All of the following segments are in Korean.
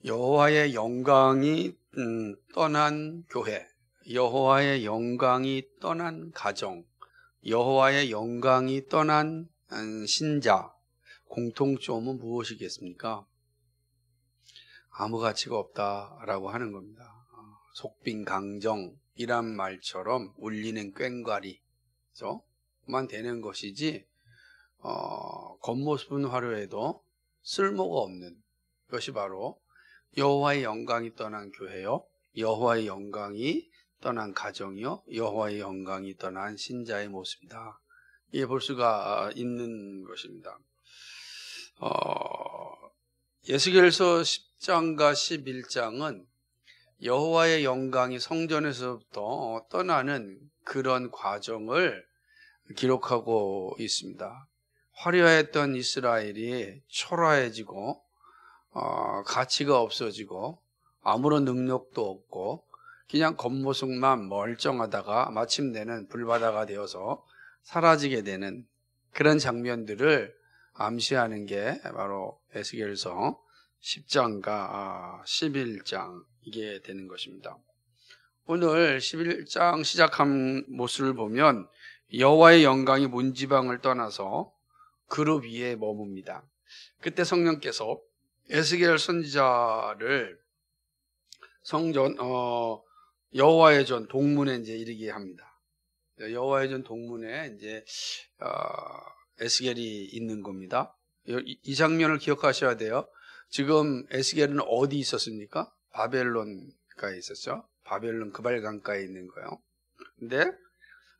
여호와의 영광이 떠난 교회, 여호와의 영광이 떠난 가정, 여호와의 영광이 떠난 신자, 공통점은 무엇이겠습니까? 아무 가치가 없다라고 하는 겁니다. 속빈강정이란 말처럼 울리는 꽹과리, 만 되는 것이지 겉모습은 화려해도 쓸모가 없는 것이 바로 여호와의 영광이 떠난 교회요, 여호와의 영광이 떠난 가정이요, 여호와의 영광이 떠난 신자의 모습이다. 이게 볼 수가 있는 것입니다. 에스겔서 10장과 11장은 여호와의 영광이 성전에서부터 떠나는 그런 과정을 기록하고 있습니다. 화려했던 이스라엘이 초라해지고 가치가 없어지고 아무런 능력도 없고 그냥 겉모습만 멀쩡하다가 마침내는 불바다가 되어서 사라지게 되는 그런 장면들을 암시하는 게 바로 에스겔서 10장과 11장 이게 되는 것입니다. 오늘 11장 시작한 모습을 보면 여호와의 영광이 문지방을 떠나서 그룹 위에 머뭅니다. 그때 성령께서 에스겔 선지자를 성전 여호와의 전 동문에 이제 이르게 합니다. 여호와의 전 동문에 이제 에스겔이 있는 겁니다. 이 장면을 기억하셔야 돼요. 지금 에스겔은 어디 있었습니까? 바벨론가에 있었죠. 바벨론 그발강가에 있는 거예요. 근데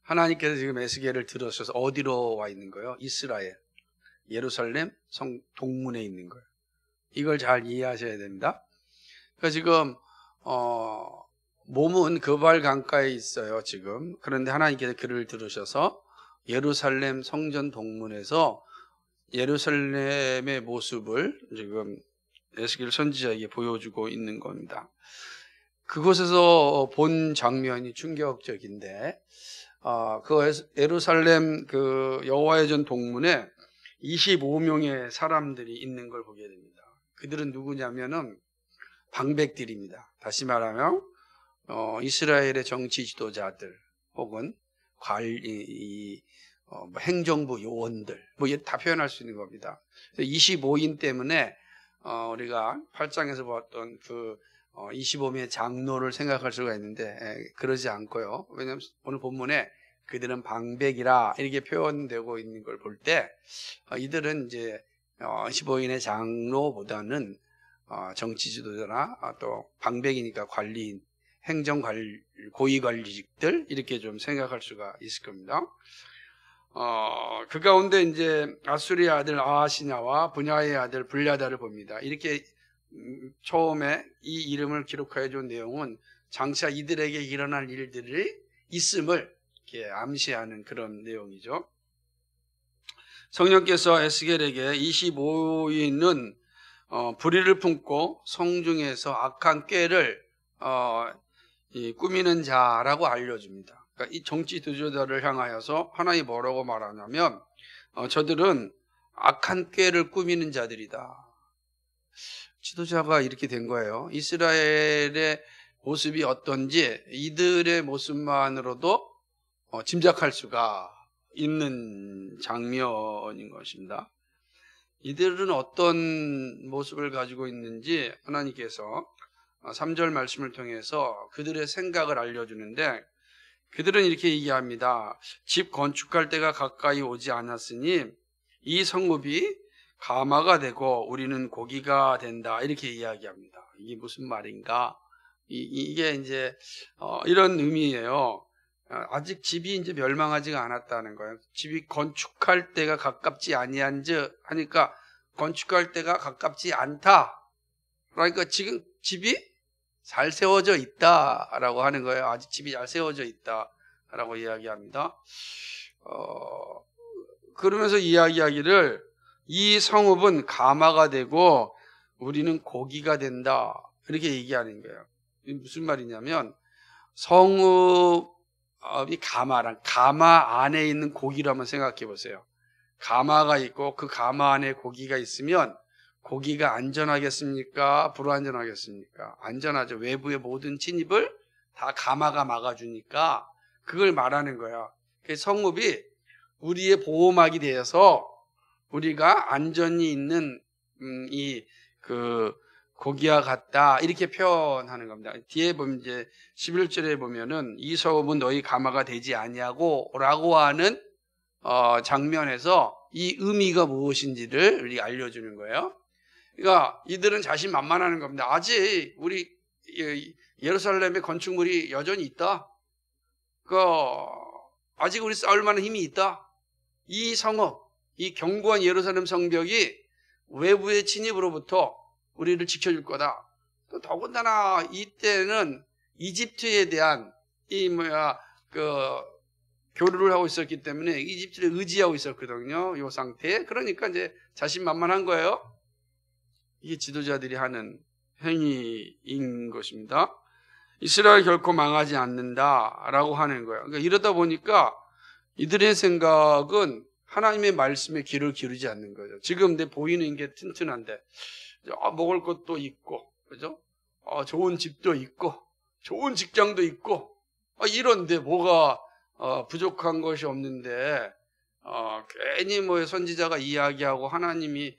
하나님께서 지금 에스겔을 들으셔서 어디로 와 있는 거예요? 이스라엘, 예루살렘 성 동문에 있는 거예요. 이걸 잘 이해하셔야 됩니다. 그러니까 지금 몸은 그발 강가에 있어요. 지금. 그런데 하나님께서 그를 들으셔서 예루살렘 성전 동문에서 예루살렘의 모습을 지금 에스겔 선지자에게 보여주고 있는 겁니다. 그곳에서 본 장면이 충격적인데 그 예루살렘 그 여호와의 전 동문에 25명의 사람들이 있는 걸 보게 됩니다. 그들은 누구냐면은 방백들입니다. 다시 말하면 이스라엘의 정치 지도자들 혹은 행정부 요원들 다 표현할 수 있는 겁니다. 25인 때문에 우리가 8장에서 봤던 그 25명의 장로를 생각할 수가 있는데 그러지 않고요. 왜냐하면 오늘 본문에 그들은 방백이라 이렇게 표현되고 있는 걸 볼 때 이들은 이제 15인의 장로보다는 정치 지도자나 또 방백이니까 관리인, 고위관리직들 이렇게 좀 생각할 수가 있을 겁니다. 그 가운데 이제 아수리의 아들 아하시냐와 분야의 아들 블야다를 봅니다. 이렇게 처음에 이 이름을 기록하여 준 내용은 장차 이들에게 일어날 일들이 있음을 이렇게 암시하는 그런 내용이죠. 성령께서 에스겔에게 25인은 불의를 품고 성중에서 악한 꾀를 꾸미는 자라고 알려줍니다. 그러니까 이 정치 지도자를 향하여서 하나님이 뭐라고 말하냐면 저들은 악한 꾀를 꾸미는 자들이다. 지도자가 이렇게 된 거예요. 이스라엘의 모습이 어떤지 이들의 모습만으로도 짐작할 수가 있는 장면인 것입니다. 이들은 어떤 모습을 가지고 있는지 하나님께서 3절 말씀을 통해서 그들의 생각을 알려주는데 그들은 이렇게 얘기합니다. 집 건축할 때가 가까이 오지 않았으니 이 성읍이 가마가 되고 우리는 고기가 된다. 이렇게 이야기합니다. 이게 무슨 말인가? 이게 이제 이런 의미예요. 아직 집이 이제 멸망하지가 않았다는 거예요. 집이 건축할 때가 가깝지 아니한즉 하니까 건축할 때가 가깝지 않다. 그러니까 지금 집이 잘 세워져 있다라고 하는 거예요. 아직 집이 잘 세워져 있다라고 이야기합니다. 그러면서 이야기하기를 이 성읍은 가마가 되고 우리는 고기가 된다. 이렇게 얘기하는 거예요. 이게 무슨 말이냐면 성읍이 가마 안에 있는 고기를 한번 생각해 보세요. 가마가 있고 그 가마 안에 고기가 있으면 고기가 안전하겠습니까? 불안전하겠습니까? 안전하죠. 외부의 모든 진입을 다 가마가 막아주니까 그걸 말하는 거야. 성읍이 우리의 보호막이 되어서 우리가 안전이 있는 고기와 같다 이렇게 표현하는 겁니다. 뒤에 보면 이제 11절에 보면은 이 성읍은 너희 가마가 되지 아니하고 라고 하는 장면에서 이 의미가 무엇인지를 우리 알려주는 거예요. 그러니까 이들은 자신만만하는 겁니다. 아직 우리 예루살렘의 건축물이 여전히 있다. 아직 우리 싸울 만한 힘이 있다. 이 성읍, 이 견고한 예루살렘 성벽이 외부의 침입으로부터 우리를 지켜줄 거다. 또 더군다나 이때는 이집트에 대한 교류를 하고 있었기 때문에 이집트를 의지하고 있었거든요. 이 상태에. 그러니까 이제 자신만만한 거예요. 이게 지도자들이 하는 행위인 것입니다. 이스라엘 결코 망하지 않는다라고 하는 거예요. 그러니까 이러다 보니까 이들의 생각은 하나님의 말씀에 귀를 기울이지 않는 거죠. 지금 내 보이는 게 튼튼한데, 먹을 것도 있고, 그죠? 좋은 집도 있고, 좋은 직장도 있고, 이런데 뭐가 부족한 것이 없는데, 괜히 선지자가 이야기하고 하나님이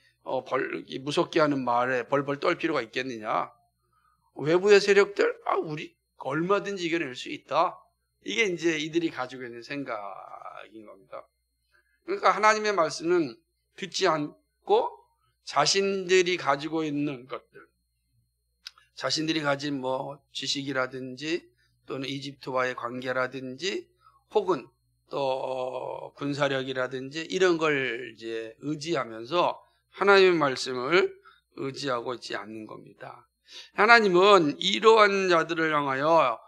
무섭게 하는 말에 벌벌 떨 필요가 있겠느냐? 외부의 세력들, 우리 얼마든지 이겨낼 수 있다. 이게 이제 이들이 가지고 있는 생각인 겁니다. 그러니까 하나님의 말씀은 듣지 않고 자신들이 가지고 있는 것들, 자신들이 가진 지식이라든지 또는 이집트와의 관계라든지 혹은 또 군사력이라든지 이런 걸 이제 의지하면서 하나님의 말씀을 의지하고 있지 않는 겁니다. 하나님은 이러한 자들을 향하여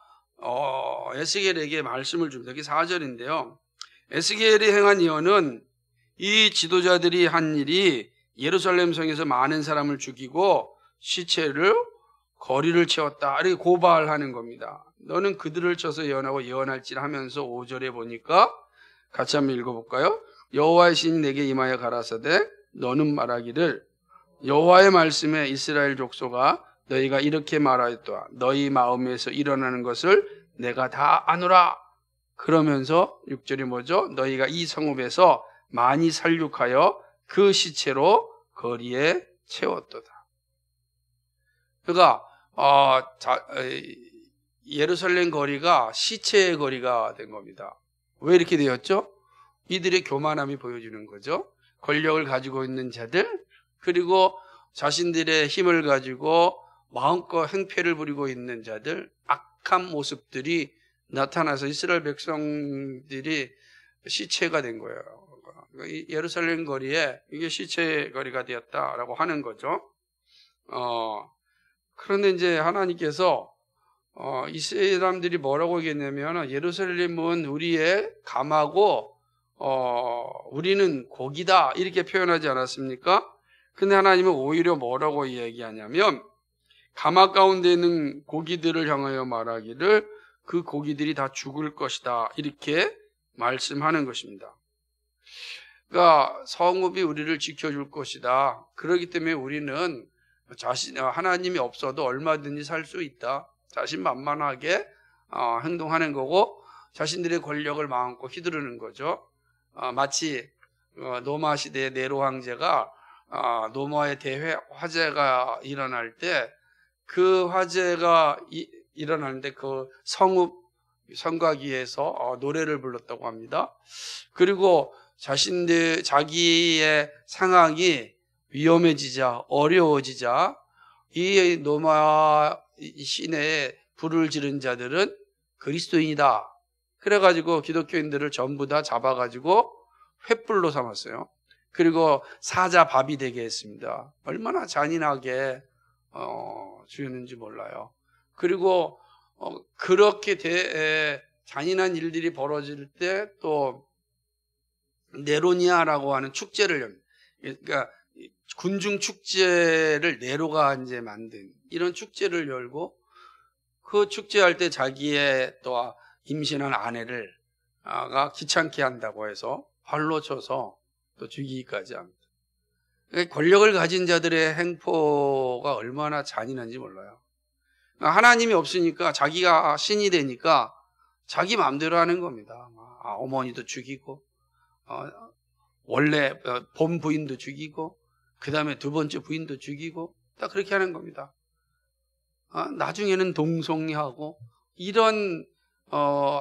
에스겔에게 말씀을 줍니다. 이게 4절인데요. 에스겔이 행한 예언은 이 지도자들이 한 일이 예루살렘 성에서 많은 사람을 죽이고 시체를 거리를 채웠다. 이렇게 고발하는 겁니다. 너는 그들을 쳐서 예언하고 예언할지라 하면서 5절에 보니까 같이 한번 읽어볼까요? 여호와의 신이 내게 임하여 가라사대 너는 말하기를 여호와의 말씀에 이스라엘 족속아 너희가 이렇게 말하였도다. 너희 마음에서 일어나는 것을 내가 다 아노라. 그러면서 6절이 뭐죠? 너희가 이 성읍에서 많이 살육하여 그 시체로 거리에 채웠도다. 그러니까 예루살렘 거리가 시체의 거리가 된 겁니다. 왜 이렇게 되었죠? 이들의 교만함이 보여주는 거죠. 권력을 가지고 있는 자들, 그리고 자신들의 힘을 가지고 마음껏 행패를 부리고 있는 자들, 악한 모습들이 나타나서 이스라엘 백성들이 시체가 된 거예요. 예루살렘 거리에 이게 시체 거리가 되었다라고 하는 거죠. 그런데 이제 하나님께서 이 사람들이 뭐라고 얘기했냐면 예루살렘은 우리의 감하고 우리는 고기다 이렇게 표현하지 않았습니까? 근데 하나님은 오히려 뭐라고 얘기하냐면 가마 가운데 있는 고기들을 향하여 말하기를 그 고기들이 다 죽을 것이다 이렇게 말씀하는 것입니다. 그러니까 성읍이 우리를 지켜줄 것이다. 그렇기 때문에 우리는 하나님이 없어도 얼마든지 살 수 있다. 자신만만하게 행동하는 거고 자신들의 권력을 마음껏 휘두르는 거죠. 마치 로마 시대의 네로 황제가 로마의 대회 화재가 일어날 때 그 화재가 일어나는데 그 성곽위에서 노래를 불렀다고 합니다. 그리고 자기의 상황이 위험해지자 어려워지자 이 로마 시내에 불을 지른 자들은 그리스도인이다. 그래가지고 기독교인들을 전부 다 잡아가지고 횃불로 삼았어요. 그리고 사자밥이 되게 했습니다. 얼마나 잔인하게 죽였는지 몰라요. 그리고 그렇게 잔인한 일들이 벌어질 때 또 네로니아라고 하는 축제를 엽니다. 그러니까 군중 축제를 네로가 이제 만든 이런 축제를 열고 그 축제할 때 자기의 또 임신한 아내를 귀찮게 한다고 해서 활로 쳐서 또 죽이기까지 합니다. 권력을 가진 자들의 행포가 얼마나 잔인한지 몰라요. 하나님이 없으니까 자기가 신이 되니까 자기 마음대로 하는 겁니다. 어머니도 죽이고 원래 본 부인도 죽이고 그 다음에 두 번째 부인도 죽이고 딱 그렇게 하는 겁니다. 나중에는 동성애하고 이런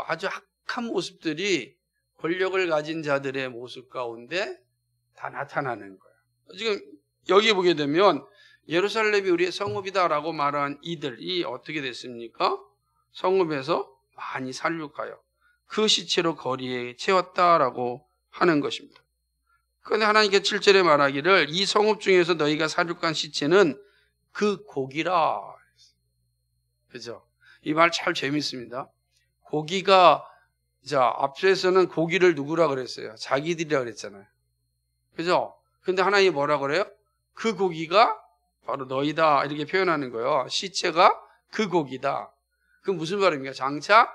아주 악한 모습들이 권력을 가진 자들의 모습 가운데 다 나타나는 거예요. 지금 여기 보게 되면 예루살렘이 우리의 성읍이다라고 말한 이들이 어떻게 됐습니까? 성읍에서 많이 살육하여 그 시체로 거리에 채웠다라고 하는 것입니다. 그런데 하나님께서 7절에 말하기를 이 성읍 중에서 너희가 살육한 시체는 그 고기라. 그죠? 이 말 참 재밌습니다. 고기가, 자, 앞에서는 고기를 누구라 그랬어요? 자기들이라 그랬잖아요. 그죠? 근데 하나님이 뭐라 그래요? 그 고기가 바로 너희다. 이렇게 표현하는 거예요. 시체가 그 고기다. 그 무슨 말입니까? 장차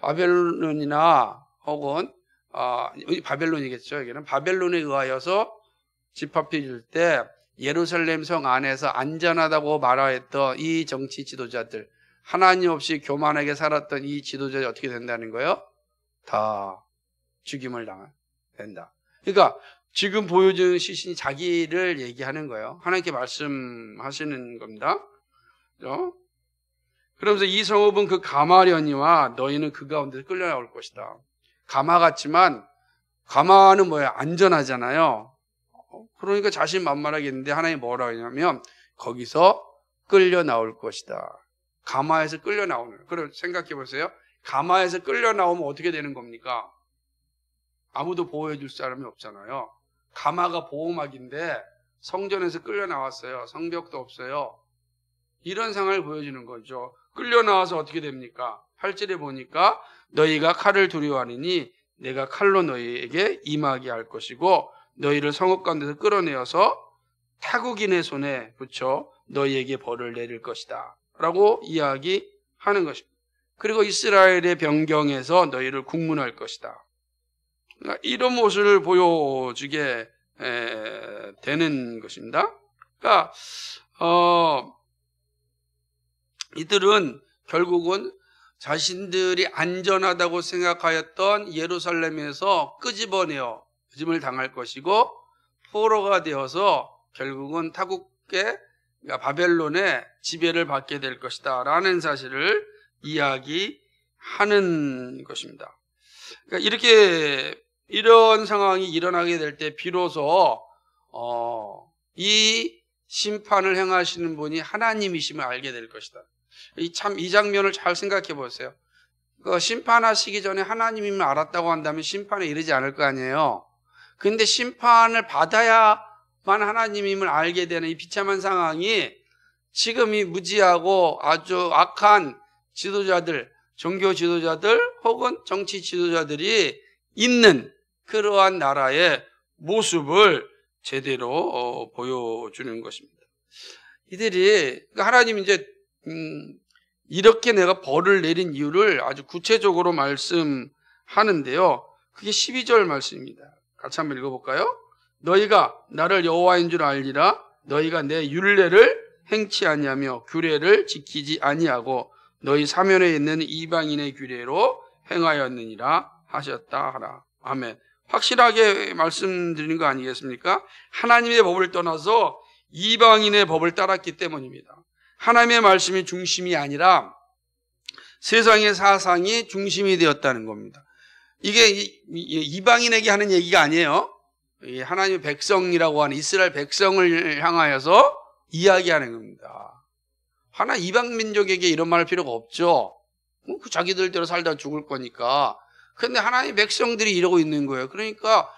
바벨론이나 혹은 바벨론이겠죠. 여기는 바벨론에 의하여서 집합해질 때 예루살렘 성 안에서 안전하다고 말하였던 이 정치 지도자들, 하나님 없이 교만하게 살았던 이 지도자들이 어떻게 된다는 거예요? 다 죽임을 당한다. 그러니까 지금 보여주는 시신이 자기를 얘기하는 거예요. 하나님께 말씀하시는 겁니다. 그렇죠? 그러면서 이 성읍은 그 가마려니와 너희는 그 가운데서 끌려 나올 것이다. 가마 같지만 가마는 뭐예요? 안전하잖아요. 그러니까 자신만만하겠는데 하나님이 뭐라고 하냐면 거기서 끌려 나올 것이다. 가마에서 끌려 나오는. 그럼 생각해 보세요. 가마에서 끌려 나오면 어떻게 되는 겁니까? 아무도 보호해 줄 사람이 없잖아요. 가마가 보호막인데 성전에서 끌려 나왔어요. 성벽도 없어요. 이런 상황을 보여주는 거죠. 끌려 나와서 어떻게 됩니까? 8절에 보니까 너희가 칼을 두려워하느니 내가 칼로 너희에게 임하게 할 것이고 너희를 성읍 가운데서 끌어내어서 타국인의 손에 붙여 너희에게 벌을 내릴 것이다 라고 이야기하는 것입니다. 그리고 이스라엘의 변경에서 너희를 국문할 것이다. 그러니까 이런 모습을 보여주게 되는 것입니다. 그러니까 이들은 결국은 자신들이 안전하다고 생각하였던 예루살렘에서 끄집어내어 끄집을 당할 것이고 포로가 되어서 결국은 타국계 바벨론의 지배를 받게 될 것이다 라는 사실을 이야기하는 것입니다. 그러니까 이런 상황이 일어나게 될 때 비로소 이 심판을 행하시는 분이 하나님이심을 알게 될 것이다. 이 장면을 잘 생각해 보세요. 심판하시기 전에 하나님임을 알았다고 한다면 심판에 이르지 않을 거 아니에요. 근데 심판을 받아야만 하나님임을 알게 되는 이 비참한 상황이 지금 이 무지하고 아주 악한 지도자들, 종교 지도자들 혹은 정치 지도자들이 있는 그러한 나라의 모습을 제대로 보여주는 것입니다. 이들이 하나님이 이제 이렇게 내가 벌을 내린 이유를 아주 구체적으로 말씀하는데요. 그게 12절 말씀입니다. 같이 한번 읽어볼까요? 너희가 나를 여호와인 줄 알리라. 너희가 내 율례를 행치 아니하며 규례를 지키지 아니하고 너희 사면에 있는 이방인의 규례로 행하였느니라 하셨다 하라. 아멘. 확실하게 말씀드리는 거 아니겠습니까? 하나님의 법을 떠나서 이방인의 법을 따랐기 때문입니다. 하나님의 말씀이 중심이 아니라 세상의 사상이 중심이 되었다는 겁니다. 이게 이방인에게 하는 얘기가 아니에요. 하나님의 백성이라고 하는 이스라엘 백성을 향하여서 이야기하는 겁니다. 하나 이방 민족에게 이런 말 할 필요가 없죠. 그 자기들대로 살다 죽을 거니까. 그런데 하나님의 백성들이 이러고 있는 거예요. 그러니까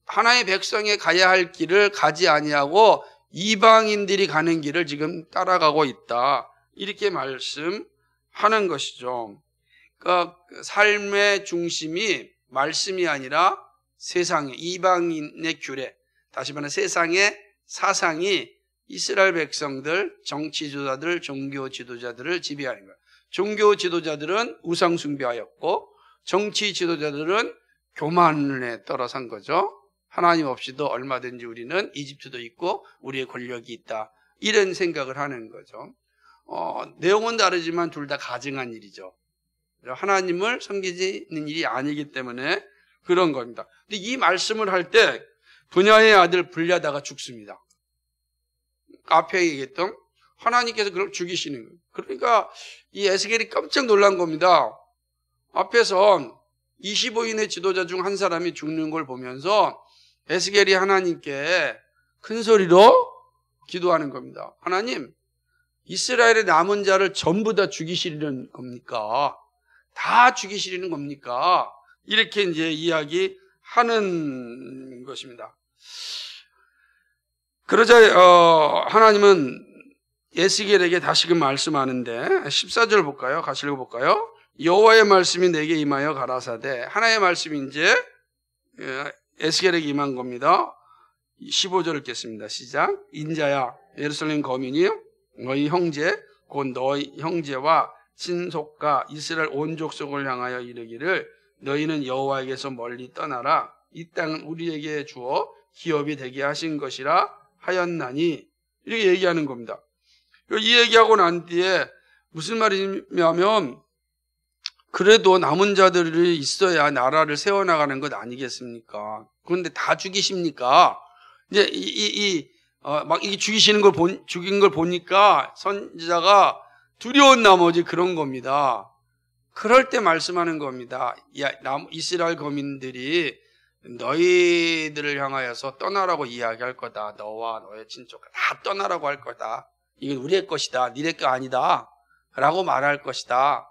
하나님의 백성에 가야 할 길을 가지 아니하고 이방인들이 가는 길을 지금 따라가고 있다. 이렇게 말씀하는 것이죠. 그러니까 삶의 중심이 말씀이 아니라 세상의 이방인의 규례, 다시 말해 세상의 사상이 이스라엘 백성들, 정치 지도자들, 종교 지도자들을 지배하는 거예요. 종교 지도자들은 우상 숭배하였고 정치 지도자들은 교만에 떨어선 거죠. 하나님 없이도 얼마든지 우리는 이집트도 있고 우리의 권력이 있다. 이런 생각을 하는 거죠. 내용은 다르지만 둘 다 가증한 일이죠. 하나님을 섬기는 일이 아니기 때문에 그런 겁니다. 근데 이 말씀을 할 때 분야의 아들 불리하다가 죽습니다. 앞에 얘기했던 하나님께서 그걸 죽이시는 거예요. 그러니까 이 에스겔이 깜짝 놀란 겁니다. 앞에서 25인의 지도자 중 한 사람이 죽는 걸 보면서 에스겔이 하나님께 큰 소리로 기도하는 겁니다. 하나님, 이스라엘의 남은 자를 전부 다 죽이시려는 겁니까? 다 죽이시려는 겁니까? 이렇게 이제 이야기하는 것입니다. 그러자 하나님은 에스겔에게 다시금 말씀하는데 14절 볼까요? 같이 읽어볼까요? 여호와의 말씀이 내게 임하여 가라사대. 하나의 말씀이 이제 에스겔에게 임한 겁니다. 15절 읽겠습니다. 시작. 인자야, 예루살렘 거민이 너희 형제 곧 너희 형제와 친속과 이스라엘 온 족속을 향하여 이르기를 너희는 여호와에게서 멀리 떠나라. 이 땅은 우리에게 주어 기업이 되게 하신 것이라 하였나니. 이렇게 얘기하는 겁니다. 이 얘기하고 난 뒤에 무슨 말이냐면 그래도 남은 자들이 있어야 나라를 세워나가는 것 아니겠습니까? 그런데 다 죽이십니까? 이제 막 이게 죽이시는 걸 죽인 걸 보니까 선지자가 두려운 나머지 그런 겁니다. 그럴 때 말씀하는 겁니다. 이스라엘 거민들이 너희들을 향하여서 떠나라고 이야기할 거다. 너와 너의 친척 다 떠나라고 할 거다. 이건 우리의 것이다. 니네 거 아니다. 라고 말할 것이다.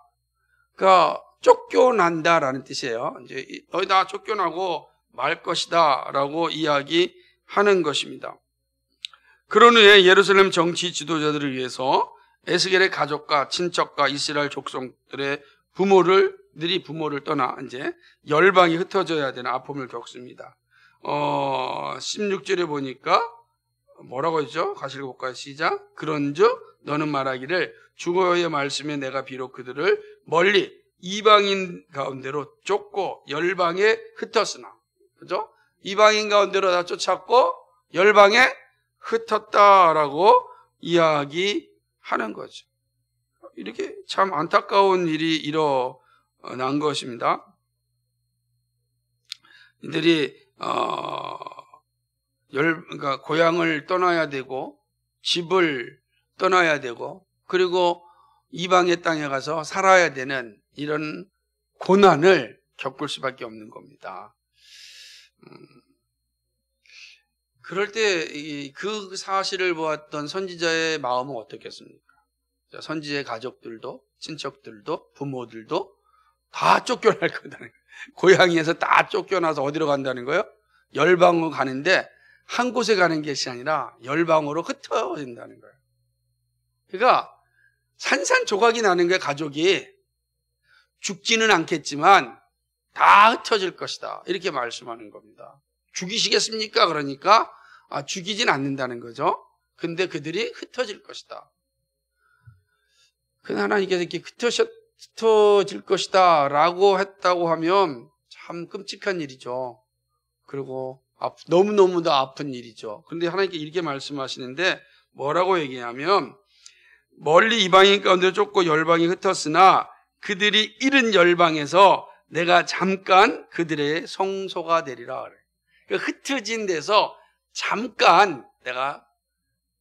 그러니까 쫓겨난다라는 뜻이에요. 이제 너희 다 쫓겨나고 말 것이다. 라고 이야기하는 것입니다. 그런 후에 예루살렘 정치 지도자들을 위해서 에스겔의 가족과 친척과 이스라엘 족속들의 부모를 떠나 이제 열방이 흩어져야 되는 아픔을 겪습니다. 16절에 보니까 뭐라고 했죠? 같이 읽어볼까요? 시작. 그런즉 너는 말하기를 주의 말씀에 내가 비록 그들을 멀리 이방인 가운데로 쫓고 열방에 흩었으나, 그죠? 이방인 가운데로 다 쫓았고 열방에 흩었다라고 이야기하는 거죠. 이렇게 참 안타까운 일이 일어난 것입니다. 이들이 그러니까 고향을 떠나야 되고 집을 떠나야 되고 그리고 이방의 땅에 가서 살아야 되는 이런 고난을 겪을 수밖에 없는 겁니다. 그럴 때 그 사실을 보았던 선지자의 마음은 어떻겠습니까? 선지자의 가족들도 친척들도 부모들도 다 쫓겨날 거다는 거예요. 고향에서 다 쫓겨나서 어디로 간다는 거예요? 열방으로 가는데 한 곳에 가는 것이 아니라 열방으로 흩어진다는 거예요. 그러니까 산산조각이 나는 거예요. 가족이 죽지는 않겠지만 다 흩어질 것이다. 이렇게 말씀하는 겁니다. 죽이시겠습니까? 그러니까 죽이진 않는다는 거죠. 근데 그들이 흩어질 것이다. 그 하나님께서 이렇게 흩어질 것이다 라고 했다고 하면 참 끔찍한 일이죠. 그리고 너무너무 아픈 일이죠. 그런데 하나님께 이렇게 말씀하시는데 뭐라고 얘기하면 멀리 이방인 가운데 쫓고 열방이 흩었으나 그들이 잃은 열방에서 내가 잠깐 그들의 성소가 되리라. 흩어진 데서 잠깐 내가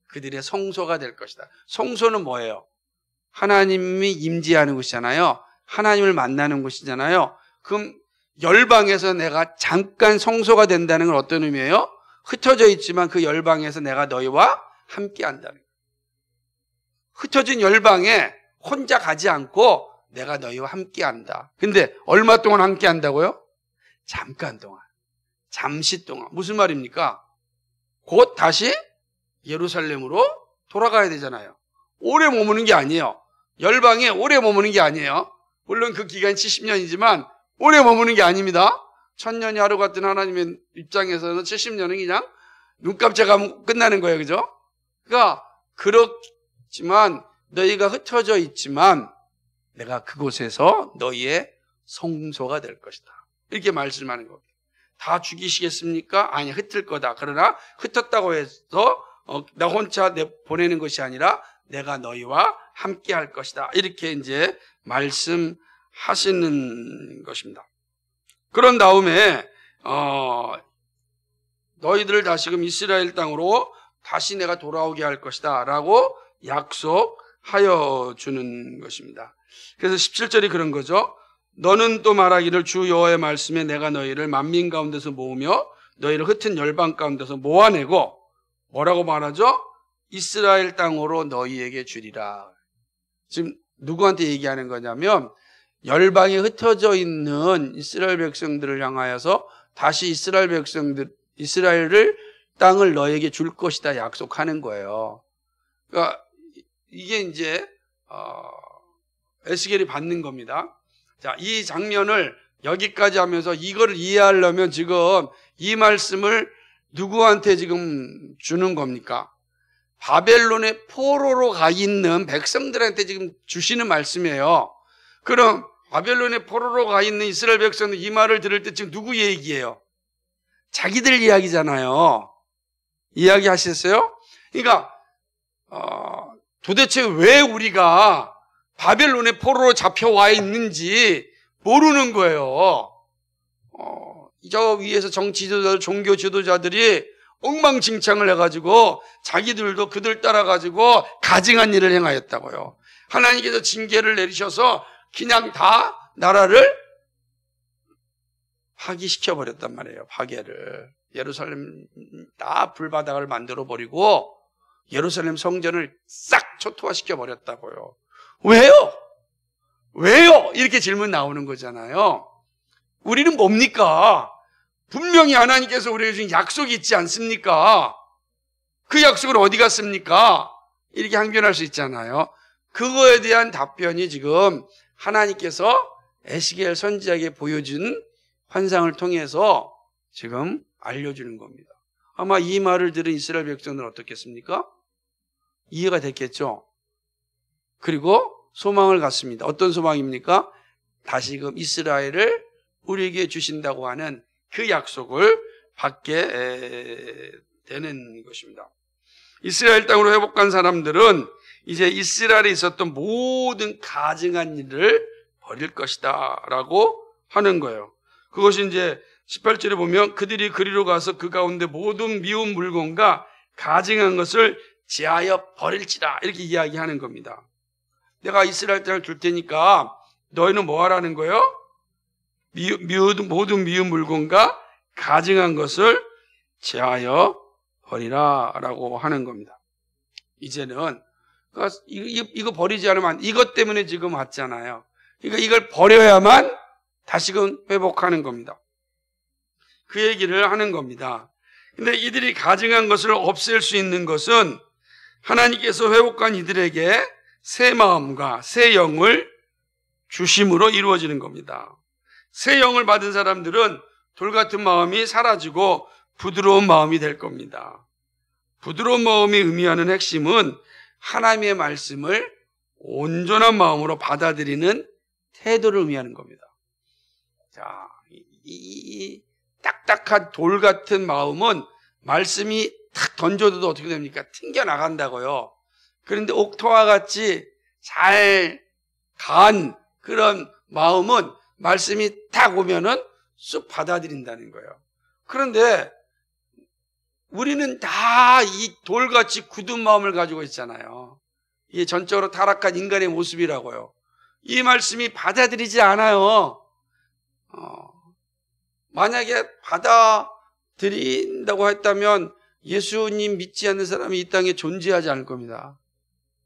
그들의 성소가 될 것이다. 성소는 뭐예요? 하나님이 임재하는 곳이잖아요. 하나님을 만나는 곳이잖아요. 그럼 열방에서 내가 잠깐 성소가 된다는 건 어떤 의미예요? 흩어져 있지만 그 열방에서 내가 너희와 함께 한다는 거예요. 흩어진 열방에 혼자 가지 않고 내가 너희와 함께 한다. 근데 얼마 동안 함께 한다고요? 잠깐 동안. 잠시 동안. 무슨 말입니까? 곧 다시 예루살렘으로 돌아가야 되잖아요. 오래 머무는 게 아니에요. 열방에 오래 머무는 게 아니에요. 물론 그 기간이 70년이지만 오래 머무는 게 아닙니다. 1000년이 하루 같은 하나님의 입장에서는 70년은 그냥 눈 깜짝하면 끝나는 거예요. 그죠? 그러니까 그렇지만 너희가 흩어져 있지만 내가 그곳에서 너희의 성소가 될 것이다. 이렇게 말씀하는 겁니다. 다 죽이시겠습니까? 아니, 흩을 거다. 그러나 흩었다고 해서 나 혼자 보내는 것이 아니라 내가 너희와 함께 할 것이다. 이렇게 이제 말씀하시는 것입니다. 그런 다음에 너희들을 다시금 이스라엘 땅으로 다시 내가 돌아오게 할 것이다 라고 약속하여 주는 것입니다. 그래서 17절이 그런 거죠. 너는 또 말하기를 주 여호와의 말씀에 내가 너희를 만민 가운데서 모으며 너희를 흩은 열방 가운데서 모아내고 뭐라고 말하죠? 이스라엘 땅으로 너희에게 주리라. 지금 누구한테 얘기하는 거냐면 열방에 흩어져 있는 이스라엘 백성들을 향하여서 다시 이스라엘을 땅을 너에게 줄 것이다 약속하는 거예요. 그러니까 이게 이제 에스겔이 받는 겁니다. 자, 이 장면을 여기까지 하면서 이거를 이해하려면 지금 이 말씀을 누구한테 지금 주는 겁니까? 바벨론의 포로로 가 있는 백성들한테 지금 주시는 말씀이에요. 그럼 바벨론의 포로로 가 있는 이스라엘 백성들 이 말을 들을 때 지금 누구 얘기예요? 자기들 이야기잖아요. 이야기하셨어요? 그러니까 도대체 왜 우리가 바벨론의 포로로 잡혀와 있는지 모르는 거예요. 저 위에서 정치 지도자들, 종교 지도자들이 엉망진창을 해가지고 자기들도 그들 따라가지고 가증한 일을 행하였다고요. 하나님께서 징계를 내리셔서 그냥 다 나라를 파기시켜버렸단 말이에요. 파괴를. 예루살렘 다 불바닥을 만들어버리고 예루살렘 성전을 싹 초토화시켜버렸다고요. 왜요? 왜요? 이렇게 질문 나오는 거잖아요. 우리는 뭡니까? 분명히 하나님께서 우리에게 주신 약속이 있지 않습니까? 그 약속은 어디 갔습니까? 이렇게 항변할 수 있잖아요. 그거에 대한 답변이 지금 하나님께서 에스겔 선지자에게 보여준 환상을 통해서 지금 알려주는 겁니다. 아마 이 말을 들은 이스라엘 백성들은 어떻겠습니까? 이해가 됐겠죠? 그리고 소망을 갖습니다. 어떤 소망입니까? 다시금 이스라엘을 우리에게 주신다고 하는 그 약속을 받게 되는 것입니다. 이스라엘 땅으로 회복한 사람들은 이제 이스라엘에 있었던 모든 가증한 일을 버릴 것이다 라고 하는 거예요. 그것이 이제 18절에 보면 그들이 그리로 가서 그 가운데 모든 미운 물건과 가증한 것을 제하여 버릴지라 이렇게 이야기하는 겁니다. 내가 이스라엘 땅을 줄 테니까 너희는 뭐 하라는 거예요? 모든 미운 물건과 가증한 것을 제하여 버리라 라고 하는 겁니다. 이제는 이거 버리지 않으면 이것 때문에 지금 왔잖아요. 그러니까 이걸 버려야만 다시금 회복하는 겁니다. 그 얘기를 하는 겁니다. 근데 이들이 가증한 것을 없앨 수 있는 것은 하나님께서 회복한 이들에게 새 마음과 새 영을 주심으로 이루어지는 겁니다. 새 영을 받은 사람들은 돌 같은 마음이 사라지고 부드러운 마음이 될 겁니다. 부드러운 마음이 의미하는 핵심은 하나님의 말씀을 온전한 마음으로 받아들이는 태도를 의미하는 겁니다. 자, 이 딱딱한 돌 같은 마음은 말씀이 탁 던져도 어떻게 됩니까? 튕겨나간다고요. 그런데 옥토와 같이 잘 간 그런 마음은 말씀이 딱 오면은 쑥 받아들인다는 거예요. 그런데 우리는 다 이 돌같이 굳은 마음을 가지고 있잖아요. 이게 전적으로 타락한 인간의 모습이라고요. 이 말씀이 받아들이지 않아요. 만약에 받아들인다고 했다면 예수님 믿지 않는 사람이 이 땅에 존재하지 않을 겁니다.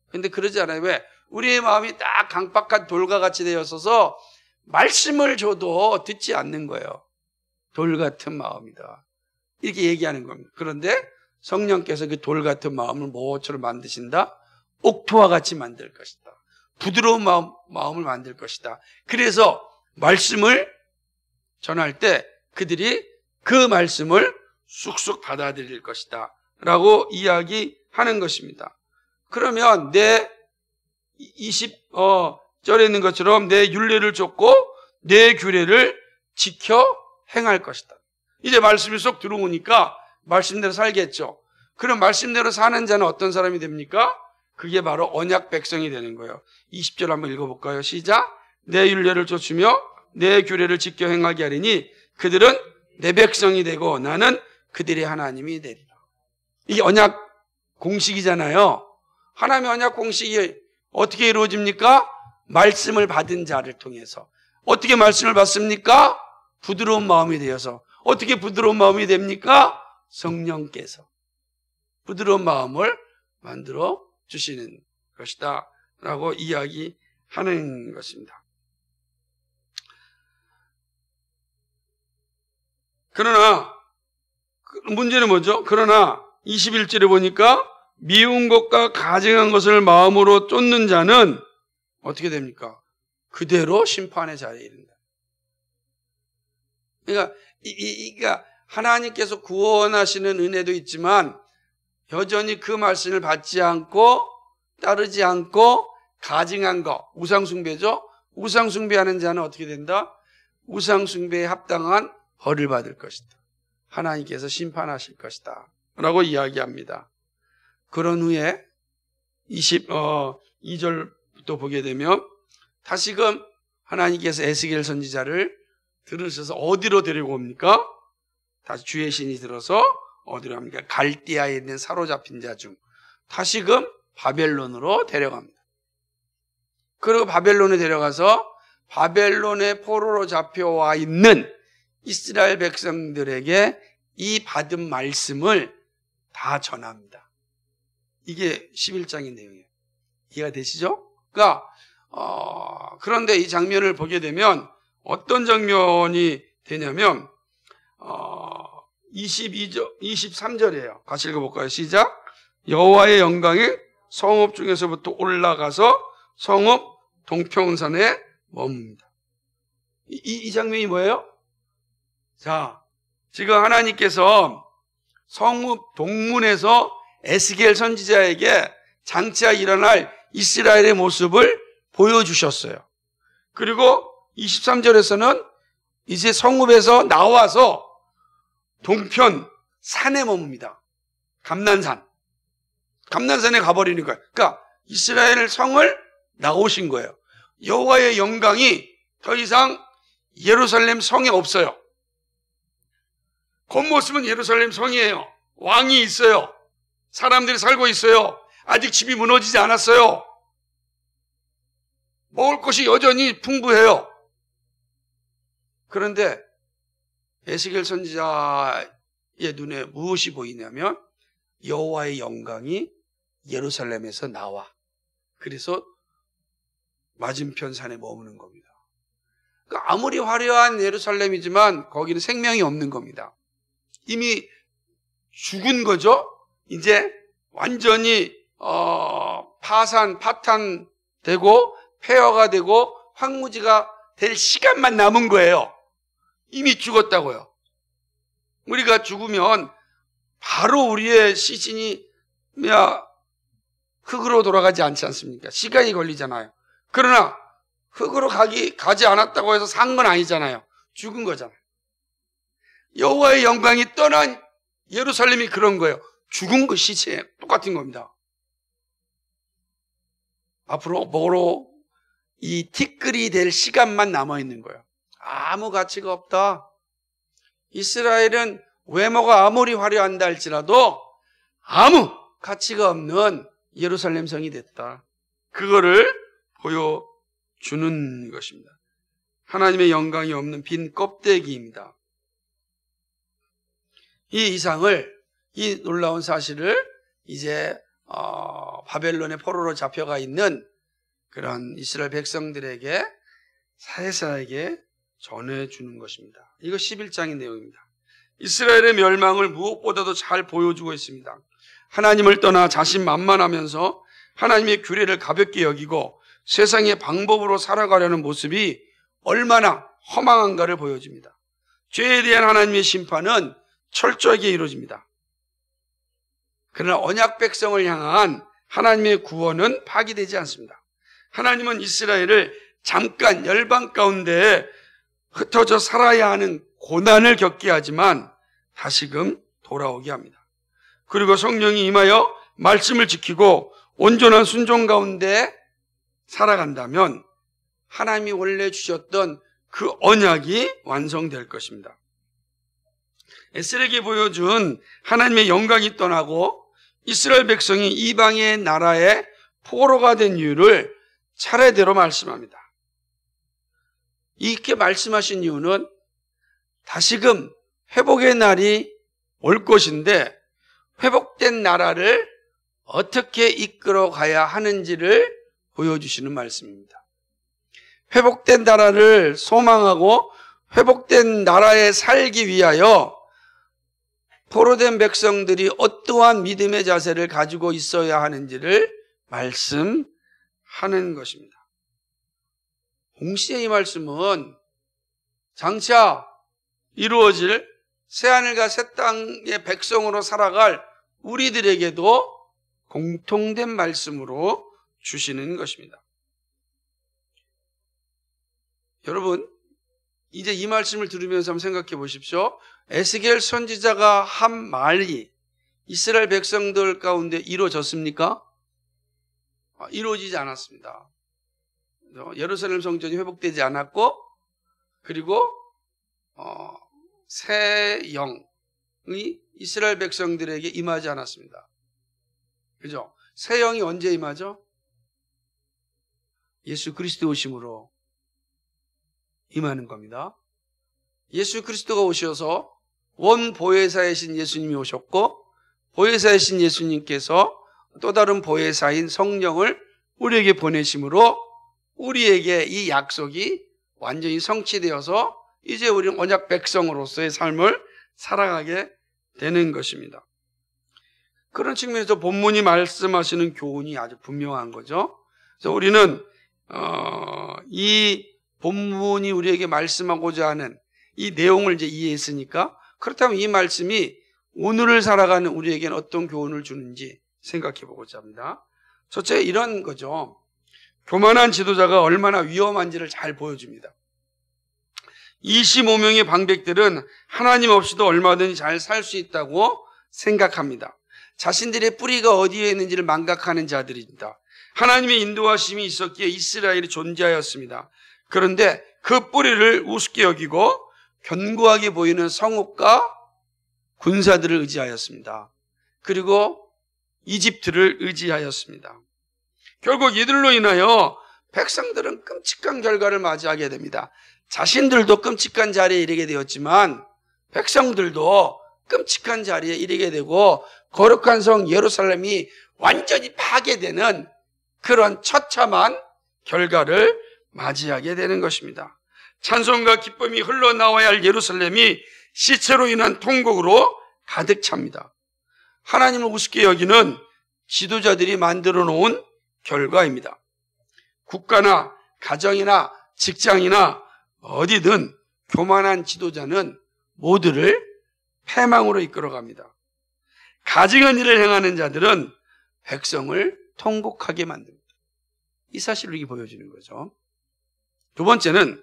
그런데 그러지 않아요. 왜? 우리의 마음이 딱 강박한 돌과 같이 되어 있어서 말씀을 줘도 듣지 않는 거예요. 돌 같은 마음이다. 이렇게 얘기하는 겁니다. 그런데 성령께서 그 돌 같은 마음을 모처럼 만드신다? 옥토와 같이 만들 것이다. 부드러운 마음을 만들 것이다. 그래서 말씀을 전할 때 그들이 그 말씀을 쑥쑥 받아들일 것이다 라고 이야기하는 것입니다. 그러면 내 20절에 있는 것처럼 내 율례를 좇고 내 규례를 지켜 행할 것이다. 이제 말씀이 쏙 들어오니까 말씀대로 살겠죠. 그럼 말씀대로 사는 자는 어떤 사람이 됩니까? 그게 바로 언약 백성이 되는 거예요. 20절 한번 읽어볼까요? 시작. 내 율례를 좇으며 내 규례를 지켜 행하게 하리니 그들은 내 백성이 되고 나는 그들의 하나님이 되리라. 이게 언약 공식이잖아요. 하나님의 언약 공식이 어떻게 이루어집니까? 말씀을 받은 자를 통해서. 어떻게 말씀을 받습니까? 부드러운 마음이 되어서. 어떻게 부드러운 마음이 됩니까? 성령께서 부드러운 마음을 만들어 주시는 것이다 라고 이야기하는 것입니다. 그러나 문제는 뭐죠? 그러나 21절에 보니까 미운 것과 가증한 것을 마음으로 쫓는 자는 어떻게 됩니까? 그대로 심판의 자리에 이른다. 그러니까 하나님께서 구원하시는 은혜도 있지만 여전히 그 말씀을 받지 않고 따르지 않고 가증한 것, 우상숭배죠. 우상숭배하는 자는 어떻게 된다? 우상숭배에 합당한 벌을 받을 것이다. 하나님께서 심판하실 것이다 라고 이야기합니다. 그런 후에 22절부터 보게 되면 다시금 하나님께서 에스겔 선지자를 들으셔서 어디로 데리고 옵니까? 다시 주의 신이 들어서 어디로 합니까? 갈대아에 있는 사로잡힌 자 중 다시금 바벨론으로 데려갑니다. 그리고 바벨론에 데려가서 바벨론의 포로로 잡혀와 있는 이스라엘 백성들에게 이 받은 말씀을 다 전합니다. 이게 11장의 내용이에요. 이해가 되시죠? 그러니까 그런데 이 장면을 보게 되면 어떤 장면이 되냐면 23절이에요. 같이 읽어볼까요? 시작. 여호와의 영광이 성읍 중에서부터 올라가서 성읍 동평산에 머뭅니다. 이 장면이 뭐예요? 자, 지금 하나님께서 성읍 동문에서 에스겔 선지자에게 장차 일어날 이스라엘의 모습을 보여주셨어요. 그리고 23절에서는 이제 성읍에서 나와서 동편 산에 머뭅니다. 감난산에 가버리는 거예요. 그러니까 이스라엘 성을 나오신 거예요. 여호와의 영광이 더 이상 예루살렘 성에 없어요. 겉모습은 예루살렘 성이에요. 왕이 있어요. 사람들이 살고 있어요. 아직 집이 무너지지 않았어요. 먹을 것이 여전히 풍부해요. 그런데 에스겔 선지자의 눈에 무엇이 보이냐면 여호와의 영광이 예루살렘에서 나와. 그래서 맞은편 산에 머무는 겁니다. 그러니까 아무리 화려한 예루살렘이지만 거기는 생명이 없는 겁니다. 이미 죽은 거죠. 이제 완전히 파탄되고 폐허가 되고 황무지가 될 시간만 남은 거예요. 이미 죽었다고요. 우리가 죽으면 바로 우리의 시신이 흙으로 돌아가지 않지 않습니까? 시간이 걸리잖아요. 그러나 흙으로 가지 않았다고 해서 산 건 아니잖아요. 죽은 거잖아요. 여호와의 영광이 떠난 예루살렘이 그런 거예요. 죽은 그 시체에 똑같은 겁니다. 앞으로 뭐로 이 티끌이 될 시간만 남아있는 거예요. 아무 가치가 없다. 이스라엘은 외모가 아무리 화려한다 할지라도 아무 가치가 없는 예루살렘 성이 됐다. 그거를 보여주는 것입니다. 하나님의 영광이 없는 빈 껍데기입니다. 이 이상을, 이 놀라운 사실을 이제 바벨론의 포로로 잡혀가 있는 그런 이스라엘 백성들에게 사회사에게 전해주는 것입니다. 이거 11장의 내용입니다. 이스라엘의 멸망을 무엇보다도 잘 보여주고 있습니다. 하나님을 떠나 자신만만하면서 하나님의 규례를 가볍게 여기고 세상의 방법으로 살아가려는 모습이 얼마나 허망한가를 보여줍니다. 죄에 대한 하나님의 심판은 철저하게 이루어집니다. 그러나 언약 백성을 향한 하나님의 구원은 파기되지 않습니다. 하나님은 이스라엘을 잠깐 열방 가운데 흩어져 살아야 하는 고난을 겪게 하지만 다시금 돌아오게 합니다. 그리고 성령이 임하여 말씀을 지키고 온전한 순종 가운데 살아간다면 하나님이 원래 주셨던 그 언약이 완성될 것입니다. 에스겔에게 보여준 하나님의 영광이 떠나고 이스라엘 백성이 이방의 나라의 포로가 된 이유를 차례대로 말씀합니다. 이렇게 말씀하신 이유는 다시금 회복의 날이 올 것인데 회복된 나라를 어떻게 이끌어 가야 하는지를 보여주시는 말씀입니다. 회복된 나라를 소망하고 회복된 나라에 살기 위하여 포로된 백성들이 어떠한 믿음의 자세를 가지고 있어야 하는지를 말씀하는 것입니다. 동시에 이 말씀은 장차 이루어질 새하늘과 새 땅의 백성으로 살아갈 우리들에게도 공통된 말씀으로 주시는 것입니다. 여러분, 이제 이 말씀을 들으면서 한번 생각해 보십시오. 에스겔 선지자가 한 말이 이스라엘 백성들 가운데 이루어졌습니까? 이루어지지 않았습니다. 예루살렘 성전이 회복되지 않았고, 그리고 새 영이 이스라엘 백성들에게 임하지 않았습니다. 그죠? 새 영이 언제 임하죠? 예수 그리스도 오심으로 임하는 겁니다. 예수 그리스도가 오셔서 원 보혜사이신 예수님이 오셨고, 보혜사이신 예수님께서 또 다른 보혜사인 성령을 우리에게 보내심으로 우리에게 이 약속이 완전히 성취되어서 이제 우리는 언약 백성으로서의 삶을 살아가게 되는 것입니다. 그런 측면에서 본문이 말씀하시는 교훈이 아주 분명한 거죠. 그래서 우리는 이 본문이 우리에게 말씀하고자 하는 이 내용을 이제 이해했으니까, 그렇다면 이 말씀이 오늘을 살아가는 우리에게는 어떤 교훈을 주는지 생각해 보고자 합니다. 첫째, 이런 거죠. 교만한 지도자가 얼마나 위험한지를 잘 보여줍니다. 25명의 방백들은 하나님 없이도 얼마든지 잘 살 수 있다고 생각합니다. 자신들의 뿌리가 어디에 있는지를 망각하는 자들입니다. 하나님의 인도하심이 있었기에 이스라엘이 존재하였습니다. 그런데 그 뿌리를 우습게 여기고 견고하게 보이는 성읍과 군사들을 의지하였습니다. 그리고 이집트를 의지하였습니다. 결국 이들로 인하여 백성들은 끔찍한 결과를 맞이하게 됩니다. 자신들도 끔찍한 자리에 이르게 되었지만 백성들도 끔찍한 자리에 이르게 되고 거룩한 성 예루살렘이 완전히 파괴되는 그런 처참한 결과를 맞이하게 되는 것입니다. 찬송과 기쁨이 흘러나와야 할 예루살렘이 시체로 인한 통곡으로 가득 찹니다. 하나님을 우습게 여기는 지도자들이 만들어 놓은 결과입니다. 국가나 가정이나 직장이나 어디든 교만한 지도자는 모두를 패망으로 이끌어갑니다. 가증한 일을 행하는 자들은 백성을 통곡하게 만듭니다. 이 사실을 이렇게 보여주는 거죠. 두 번째는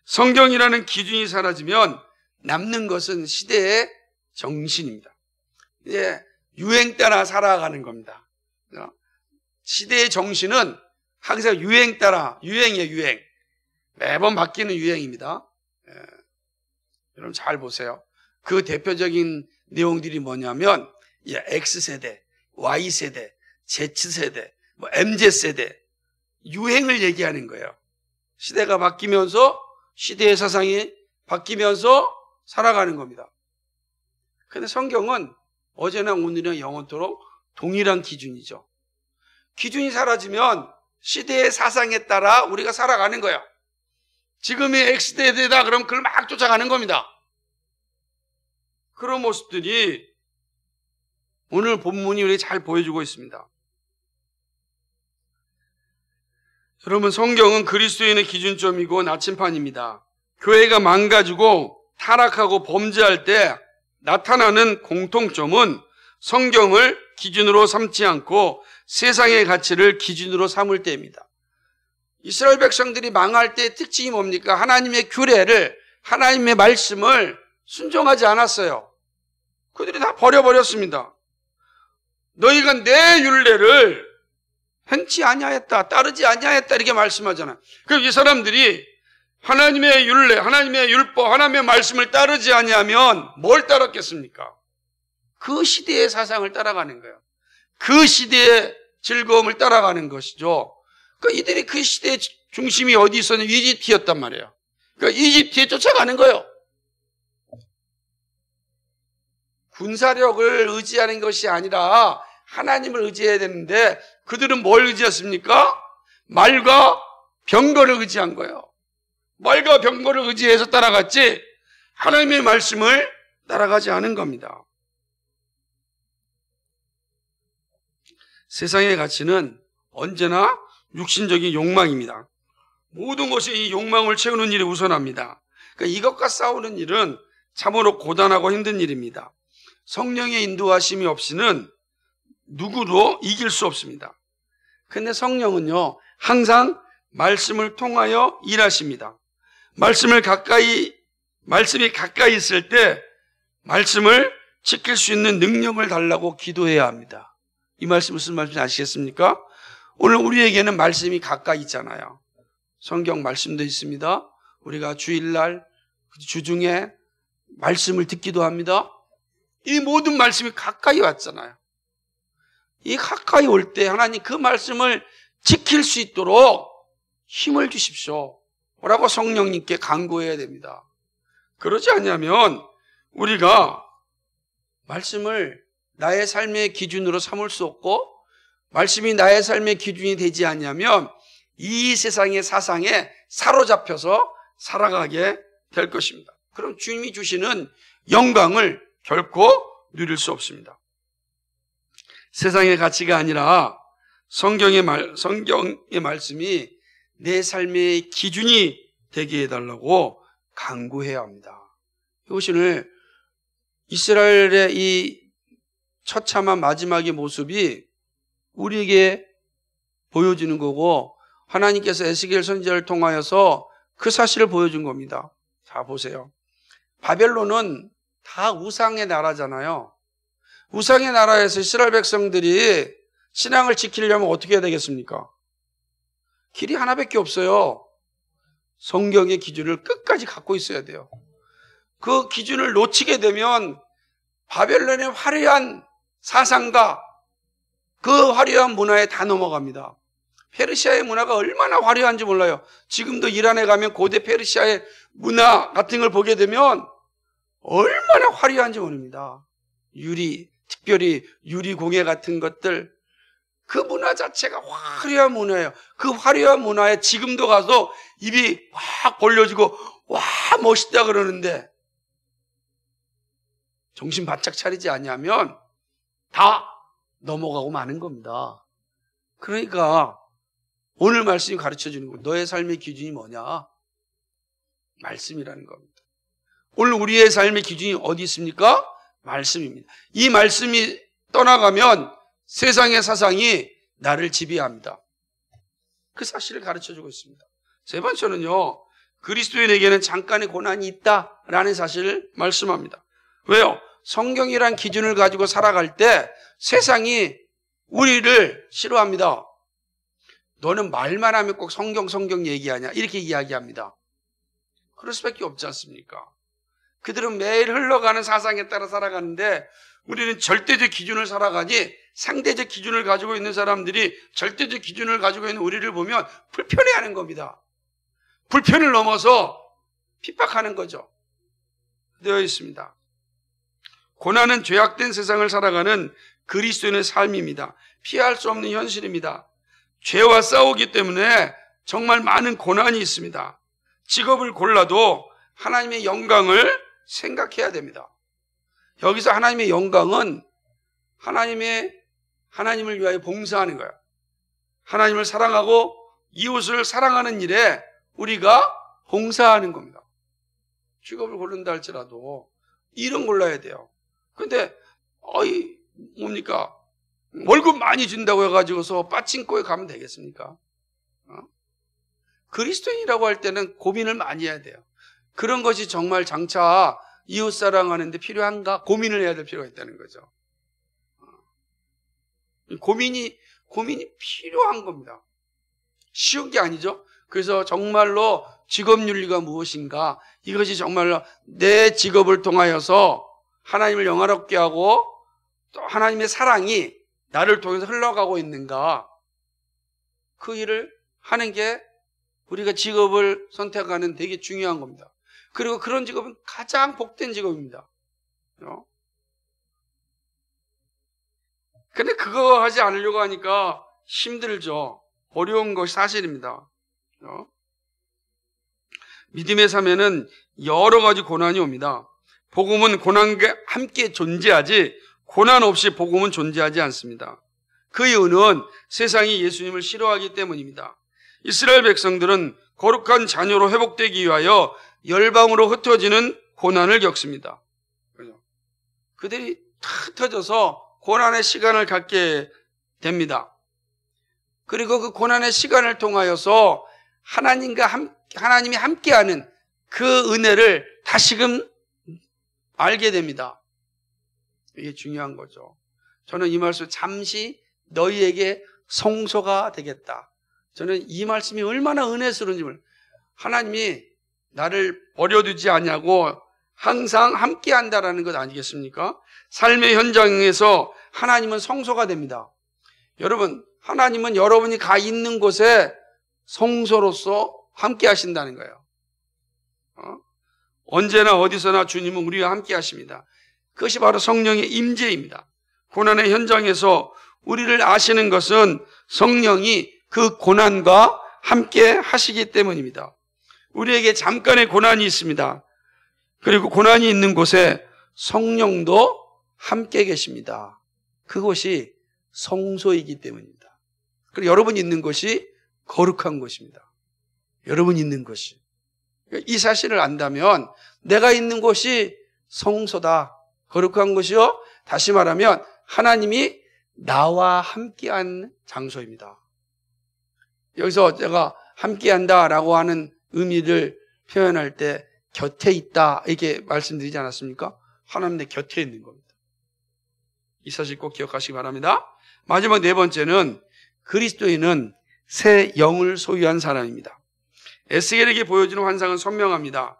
성경이라는 기준이 사라지면 남는 것은 시대의 정신입니다. 이제 유행 따라 살아가는 겁니다. 시대의 정신은 항상 유행 따라, 유행이에요, 유행. 매번 바뀌는 유행입니다. 여러분 잘 보세요. 그 대표적인 내용들이 뭐냐면 X세대, Y세대, Z세대, MZ세대 유행을 얘기하는 거예요. 시대가 바뀌면서 시대의 사상이 바뀌면서 살아가는 겁니다. 그런데 성경은 어제나 오늘이나 영원토록 동일한 기준이죠. 기준이 사라지면 시대의 사상에 따라 우리가 살아가는 거예요. 지금의 X세대다 그러면 그걸 막 쫓아가는 겁니다. 그런 모습들이 오늘 본문이 우리에게 잘 보여주고 있습니다. 여러분, 성경은 그리스도인의 기준점이고 나침판입니다. 교회가 망가지고 타락하고 범죄할 때 나타나는 공통점은 성경을 기준으로 삼지 않고 세상의 가치를 기준으로 삼을 때입니다. 이스라엘 백성들이 망할 때의 특징이 뭡니까? 하나님의 규례를, 하나님의 말씀을 순종하지 않았어요. 그들이 다 버려버렸습니다. 너희가 내 율례를 행치 아니하였다, 따르지 아니하였다 이렇게 말씀하잖아요. 그럼 이 사람들이 하나님의 율례, 하나님의 율법, 하나님의 말씀을 따르지 아니하면 뭘 따랐겠습니까? 그 시대의 사상을 따라가는 거예요. 그 시대의 즐거움을 따라가는 것이죠. 그러니까 이들이 그 시대의 중심이 어디 있었냐면 이집트였단 말이에요. 그러니까 이집트에 쫓아가는 거예요. 군사력을 의지하는 것이 아니라 하나님을 의지해야 되는데 그들은 뭘 의지했습니까? 말과 병거를 의지한 거예요. 말과 병거를 의지해서 따라갔지 하나님의 말씀을 따라가지 않은 겁니다. 세상의 가치는 언제나 육신적인 욕망입니다. 모든 것이 이 욕망을 채우는 일이 우선합니다. 그러니까 이것과 싸우는 일은 참으로 고단하고 힘든 일입니다. 성령의 인도하심이 없이는 누구도 이길 수 없습니다. 근데 성령은요, 항상 말씀을 통하여 일하십니다. 말씀이 가까이 있을 때 말씀을 지킬 수 있는 능력을 달라고 기도해야 합니다. 이 말씀 무슨 말인지 아시겠습니까? 오늘 우리에게는 말씀이 가까이 있잖아요. 성경 말씀도 있습니다. 우리가 주일날, 주중에 말씀을 듣기도 합니다. 이 모든 말씀이 가까이 왔잖아요. 이 가까이 올 때 하나님 그 말씀을 지킬 수 있도록 힘을 주십시오 라고 성령님께 간구해야 됩니다. 그러지 않으면 우리가 말씀을 나의 삶의 기준으로 삼을 수 없고 말씀이 나의 삶의 기준이 되지 않으면 이 세상의 사상에 사로잡혀서 살아가게 될 것입니다. 그럼 주님이 주시는 영광을 결코 누릴 수 없습니다. 세상의 가치가 아니라 성경의 말씀이 내 삶의 기준이 되게 해달라고 간구해야 합니다. 이것이 오늘 이스라엘의 이 처참한 마지막의 모습이 우리에게 보여주는 거고 하나님께서 에스겔 선지자를 통하여서 그 사실을 보여준 겁니다. 자, 보세요. 바벨론은 다 우상의 나라잖아요. 우상의 나라에서 이스라엘 백성들이 신앙을 지키려면 어떻게 해야 되겠습니까? 길이 하나밖에 없어요. 성경의 기준을 끝까지 갖고 있어야 돼요. 그 기준을 놓치게 되면 바벨론의 화려한 사상과 그 화려한 문화에 다 넘어갑니다. 페르시아의 문화가 얼마나 화려한지 몰라요. 지금도 이란에 가면 고대 페르시아의 문화 같은 걸 보게 되면 얼마나 화려한지 모릅니다. 특별히 유리공예 같은 것들, 그 문화 자체가 화려한 문화예요. 그 화려한 문화에 지금도 가서 입이 확 벌려지고 와 멋있다 그러는데 정신 바짝 차리지 않으면 다 넘어가고 마는 겁니다. 그러니까 오늘 말씀이 가르쳐주는 거예요. 너의 삶의 기준이 뭐냐? 말씀이라는 겁니다. 오늘 우리의 삶의 기준이 어디 있습니까? 말씀입니다. 이 말씀이 떠나가면 세상의 사상이 나를 지배합니다. 그 사실을 가르쳐주고 있습니다. 세 번째는요, 그리스도인에게는 잠깐의 고난이 있다라는 사실을 말씀합니다. 왜요? 성경이란 기준을 가지고 살아갈 때 세상이 우리를 싫어합니다. 너는 말만 하면 꼭 성경 얘기하냐 이렇게 이야기합니다. 그럴 수밖에 없지 않습니까? 그들은 매일 흘러가는 사상에 따라 살아가는데 우리는 절대적 기준을 살아가니 상대적 기준을 가지고 있는 사람들이 절대적 기준을 가지고 있는 우리를 보면 불편해하는 겁니다. 불편을 넘어서 핍박하는 거죠. 되어 있습니다. 고난은 죄악된 세상을 살아가는 그리스도인의 삶입니다. 피할 수 없는 현실입니다. 죄와 싸우기 때문에 정말 많은 고난이 있습니다. 직업을 골라도 하나님의 영광을 생각해야 됩니다. 여기서 하나님의 영광은 하나님을 위하여 봉사하는 거예요. 하나님을 사랑하고 이웃을 사랑하는 일에 우리가 봉사하는 겁니다. 직업을 고른다 할지라도 일은 골라야 돼요. 근데 뭡니까? 월급 많이 준다고 해가지고서 빠칭코에 가면 되겠습니까? 그리스도인이라고 할 때는 고민을 많이 해야 돼요. 그런 것이 정말 장차 이웃 사랑하는데 필요한가 고민을 해야 될 필요가 있다는 거죠. 고민이 필요한 겁니다. 쉬운 게 아니죠. 그래서 정말로 직업윤리가 무엇인가, 이것이 정말로 내 직업을 통하여서 하나님을 영화롭게 하고 또 하나님의 사랑이 나를 통해서 흘러가고 있는가, 그 일을 하는 게 우리가 직업을 선택하는 되게 중요한 겁니다. 그리고 그런 직업은 가장 복된 직업입니다. 근데 그거 하지 않으려고 하니까 힘들죠. 어려운 것이 사실입니다. 믿음의 삶에는 여러 가지 고난이 옵니다. 복음은 고난과 함께 존재하지 고난 없이 복음은 존재하지 않습니다. 그 이유는 세상이 예수님을 싫어하기 때문입니다. 이스라엘 백성들은 거룩한 자녀로 회복되기 위하여 열방으로 흩어지는 고난을 겪습니다. 그들이 다 흩어져서 고난의 시간을 갖게 됩니다. 그리고 그 고난의 시간을 통하여서 하나님이 함께하는 그 은혜를 다시금 알게 됩니다. 이게 중요한 거죠. 저는 이 말씀, 잠시 너희에게 성소가 되겠다. 저는 이 말씀이 얼마나 은혜스러운지 하나님이 나를 버려두지 않냐고 항상 함께한다라는 것 아니겠습니까? 삶의 현장에서 하나님은 성소가 됩니다. 여러분, 하나님은 여러분이 가 있는 곳에 성소로서 함께 하신다는 거예요. 언제나 어디서나 주님은 우리와 함께 하십니다. 그것이 바로 성령의 임재입니다. 고난의 현장에서 우리를 아시는 것은 성령이 그 고난과 함께 하시기 때문입니다. 우리에게 잠깐의 고난이 있습니다. 그리고 고난이 있는 곳에 성령도 함께 계십니다. 그곳이 성소이기 때문입니다. 그리고 여러분이 있는 곳이 거룩한 곳입니다. 여러분이 있는 곳이. 이 사실을 안다면 내가 있는 곳이 성소다, 거룩한 곳이요, 다시 말하면 하나님이 나와 함께한 장소입니다. 여기서 제가 함께한다라고 하는 의미를 표현할 때 곁에 있다 이렇게 말씀드리지 않았습니까? 하나님 내 곁에 있는 겁니다. 이 사실 꼭 기억하시기 바랍니다. 마지막 네 번째는 그리스도인은 새 영을 소유한 사람입니다. 에스겔에게 보여주는 환상은 선명합니다.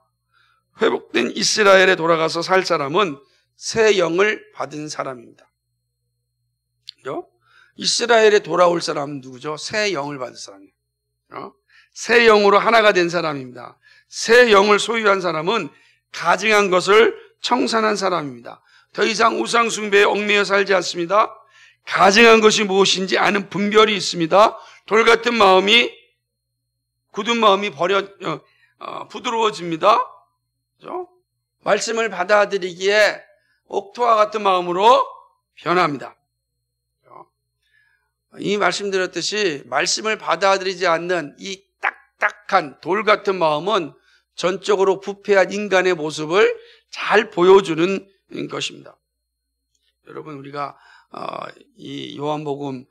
회복된 이스라엘에 돌아가서 살 사람은 새 영을 받은 사람입니다. 그죠? 이스라엘에 돌아올 사람은 누구죠? 새 영을 받은 사람이에요. 새 영으로 하나가 된 사람입니다. 새 영을 소유한 사람은 가증한 것을 청산한 사람입니다. 더 이상 우상 숭배에 얽매여 살지 않습니다. 가증한 것이 무엇인지 아는 분별이 있습니다. 돌 같은 마음이, 굳은 마음이 부드러워집니다. 그렇죠? 말씀을 받아들이기에 옥토와 같은 마음으로 변합니다. 이 말씀드렸듯이 말씀을 받아들이지 않는 이 딱딱한 돌 같은 마음은 전적으로 부패한 인간의 모습을 잘 보여주는 것입니다. 여러분, 우리가 이 요한복음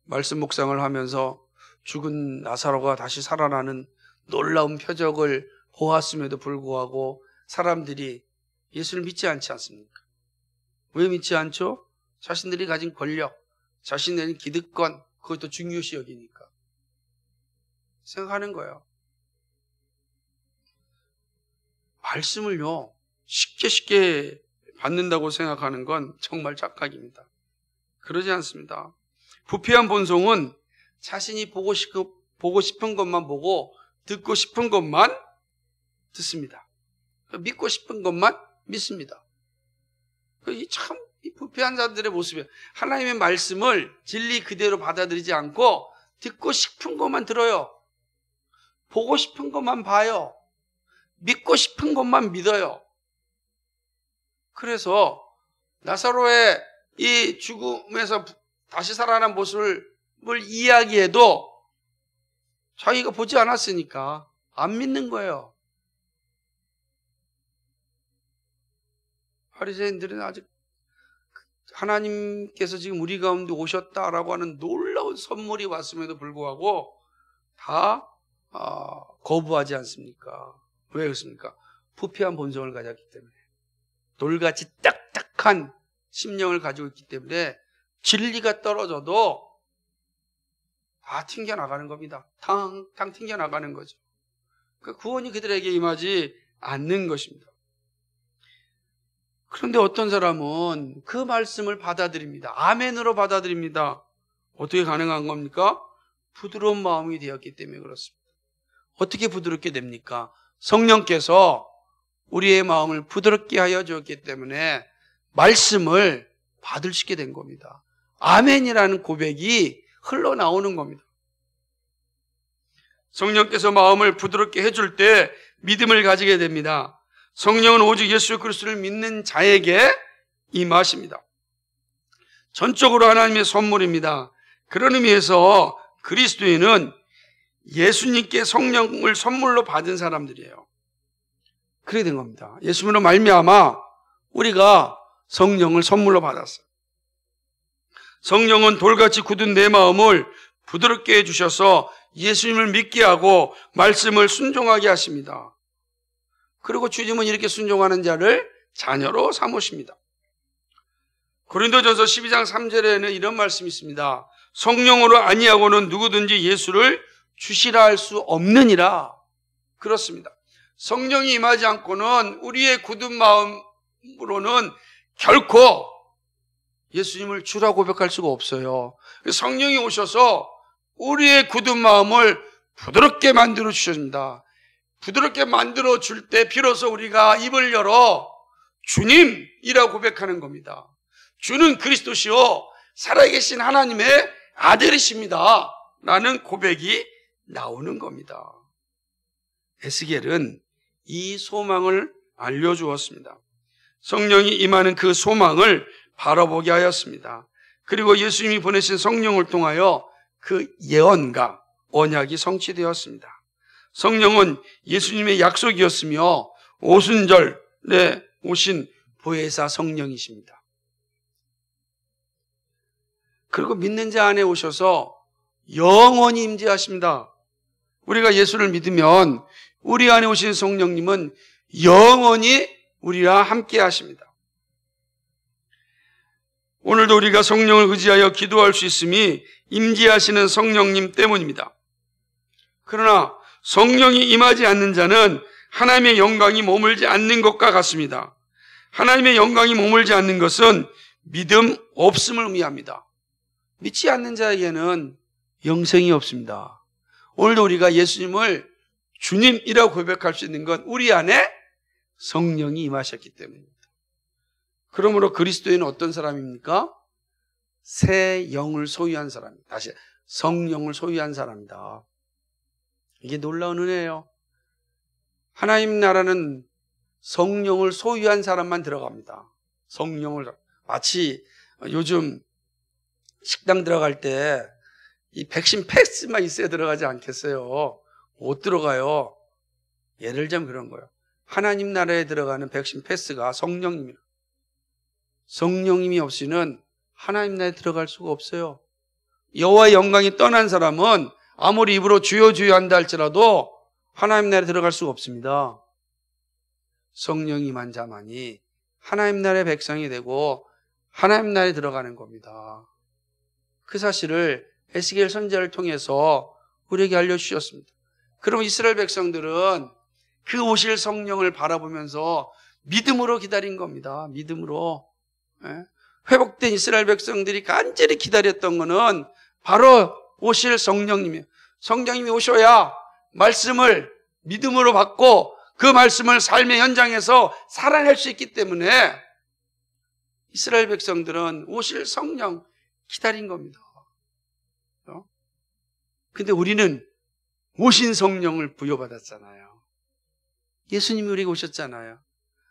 말씀 묵상을 하면서 죽은 나사로가 다시 살아나는 놀라운 표적을 보았음에도 불구하고 사람들이 예수를 믿지 않지 않습니까? 왜 믿지 않죠? 자신들이 가진 권력, 자신들의 기득권, 그것도 중요시 여기니까 생각하는 거예요. 말씀을요 쉽게 받는다고 생각하는 건 정말 착각입니다. 그러지 않습니다. 부패한 본성은 자신이 보고 싶은 것만 보고 듣고 싶은 것만 듣습니다. 믿고 싶은 것만 믿습니다. 참 부패한 자들의 모습이에요. 하나님의 말씀을 진리 그대로 받아들이지 않고 듣고 싶은 것만 들어요. 보고 싶은 것만 봐요. 믿고 싶은 것만 믿어요. 그래서 나사로의 이 죽음에서 다시 살아난 모습을 이야기해도 자기가 보지 않았으니까 안 믿는 거예요. 바리새인들은 아직 하나님께서 지금 우리 가운데 오셨다라고 하는 놀라운 선물이 왔음에도 불구하고 다 거부하지 않습니까? 왜 그렇습니까? 부패한 본성을 가졌기 때문에, 돌같이 딱딱한 심령을 가지고 있기 때문에 진리가 떨어져도 다 튕겨나가는 겁니다. 탕탕 튕겨나가는 거죠. 그 구원이 그들에게 임하지 않는 것입니다. 그런데 어떤 사람은 그 말씀을 받아들입니다. 아멘으로 받아들입니다. 어떻게 가능한 겁니까? 부드러운 마음이 되었기 때문에 그렇습니다. 어떻게 부드럽게 됩니까? 성령께서 우리의 마음을 부드럽게 하여 주었기 때문에 말씀을 받을 수 있게 된 겁니다. 아멘이라는 고백이 흘러나오는 겁니다. 성령께서 마음을 부드럽게 해줄 때 믿음을 가지게 됩니다. 성령은 오직 예수 그리스도를 믿는 자에게 임하십니다. 전적으로 하나님의 선물입니다. 그런 의미에서 그리스도인은 예수님께 성령을 선물로 받은 사람들이에요. 그렇게 된 겁니다. 예수님으로 말미암아 우리가 성령을 선물로 받았어요. 성령은 돌같이 굳은 내 마음을 부드럽게 해주셔서 예수님을 믿게 하고 말씀을 순종하게 하십니다. 그리고 주님은 이렇게 순종하는 자를 자녀로 삼으십니다. 고린도전서 12장 3절에는 이런 말씀이 있습니다. 성령으로 아니하고는 누구든지 예수를 주시라 할 수 없느니라. 그렇습니다. 성령이 임하지 않고는 우리의 굳은 마음으로는 결코 예수님을 주라 고백할 수가 없어요. 성령이 오셔서 우리의 굳은 마음을 부드럽게 만들어 주십니다. 부드럽게 만들어 줄 때 비로소 우리가 입을 열어 주님이라고 고백하는 겁니다. 주는 그리스도시요 살아계신 하나님의 아들이십니다 라는 고백이 나오는 겁니다. 에스겔은 이 소망을 알려주었습니다. 성령이 임하는 그 소망을 바라보게 하였습니다. 그리고 예수님이 보내신 성령을 통하여 그 예언과 언약이 성취되었습니다. 성령은 예수님의 약속이었으며 오순절에 오신 보혜사 성령이십니다. 그리고 믿는 자 안에 오셔서 영원히 임재하십니다. 우리가 예수를 믿으면 우리 안에 오신 성령님은 영원히 우리와 함께 하십니다. 오늘도 우리가 성령을 의지하여 기도할 수 있음이 임재하시는 성령님 때문입니다. 그러나 성령이 임하지 않는 자는 하나님의 영광이 머물지 않는 것과 같습니다. 하나님의 영광이 머물지 않는 것은 믿음 없음을 의미합니다. 믿지 않는 자에게는 영생이 없습니다. 오늘도 우리가 예수님을 주님이라고 고백할 수 있는 건 우리 안에 성령이 임하셨기 때문입니다. 그러므로 그리스도인은 어떤 사람입니까? 새 영을 소유한 사람입니다. 다시 성령을 소유한 사람이다. 이게 놀라운 은혜예요. 하나님 나라는 성령을 소유한 사람만 들어갑니다. 성령을 마치 요즘 식당 들어갈 때 이 백신 패스만 있어야 들어가지 않겠어요? 못 들어가요. 예를 들자면 그런 거예요. 하나님 나라에 들어가는 백신 패스가 성령님이에요. 성령님이 없이는 하나님 나라에 들어갈 수가 없어요. 여호와의 영광이 떠난 사람은 아무리 입으로 주여 주여 한다 할지라도 하나님 나라에 들어갈 수가 없습니다. 성령이 임한 자만이 하나님 나라의 백성이 되고 하나님 나라에 들어가는 겁니다. 그 사실을 에스겔 선지자를 통해서 우리에게 알려주셨습니다. 그럼 이스라엘 백성들은 그 오실 성령을 바라보면서 믿음으로 기다린 겁니다. 믿음으로. 회복된 이스라엘 백성들이 간절히 기다렸던 것은 바로 오실 성령님이에요. 성령님이 오셔야 말씀을 믿음으로 받고 그 말씀을 삶의 현장에서 살아낼 수 있기 때문에 이스라엘 백성들은 오실 성령 기다린 겁니다. 근데 우리는 오신 성령을 부여받았잖아요. 예수님이 우리에게 오셨잖아요.